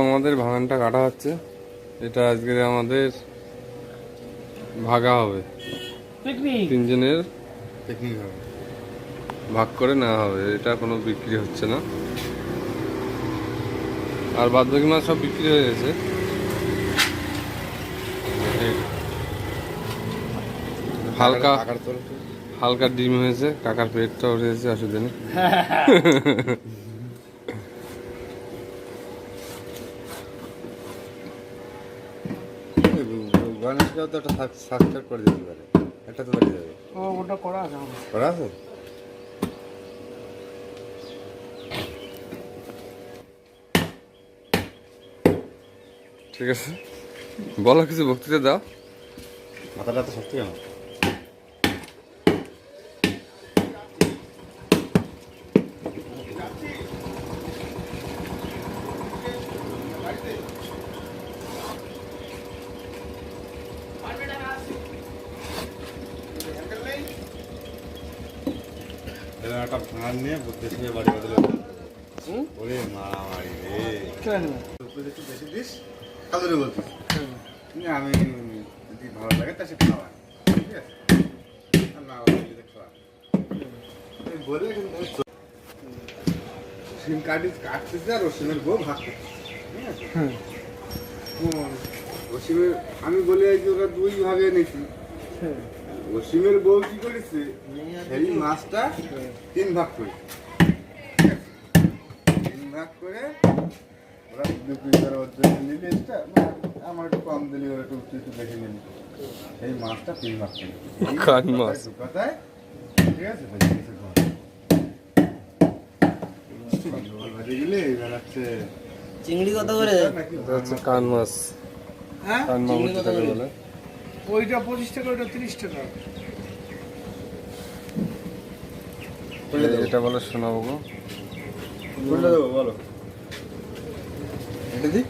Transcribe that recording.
আমাদের ভাঙানটা কাটা হচ্ছে, এটা আজকে আমাদের ভাগা হবে, তিনজনের পিকনিক হবে, ভাগ করে নেওয়া হবে। এটা কোনো বিক্রি হচ্ছে না, আর বাদ বাকি মাছ সব বিক্রি হয়ে গেছে। হালকা হালকা ডিম হয়েছে, কাকার পেটটা উঠেছে, অসুবিধা নেই। গণেশকেও তো একটা সাবস্ক্রাইব করে দিতে পারে, একটা তো করে যাবে। ওটা করা আছে করা আছে? ঠিক আছে, বলো কিছু বক্তৃতা দাও। মাথাটা তো শক্ত কেন? একটা ভাঙান নিয়ে বুদ্ধি সঙ্গে বাড়ি বদলে ওরে মারামারি রে, একটু বেশি দিস কাদুরে বলতিস। আমি যদি ভালো লাগে তা সে খাওয়া, ঠিক আছে, আর না বললে খাওয়া বলে কিন্তু সিম কাটতেছে আর রসিমের বউ ভাগ করছে, ঠিক আছে। রসিমের আমি বলে যে ওরা দুই ভাগে নিয়েছি, রসিমের বউ কি করেছে, সেই মাছটা তিন ভাগ করে, তিন ভাগ করে ওরা বিক্রি করে, ওর জন্য নিলে আমার একটু কম দিলে ওরা একটু একটু দেখে নিল, সেই মাছটা তিন ভাগ করে কান মাছ। কথায়, ঠিক আছে, বেশি কিছু গেলে এবার হচ্ছে চিংড়ি কত করে? এটা হচ্ছে কান মাছ, হ্যাঁ, কান মাছ যেটাকে বলে। ওইটা 25 টাকা, ওইটা 30 টাকা। এটা বলে শোনাবো গো। কোনটা দেবো বলো, এটা দিই।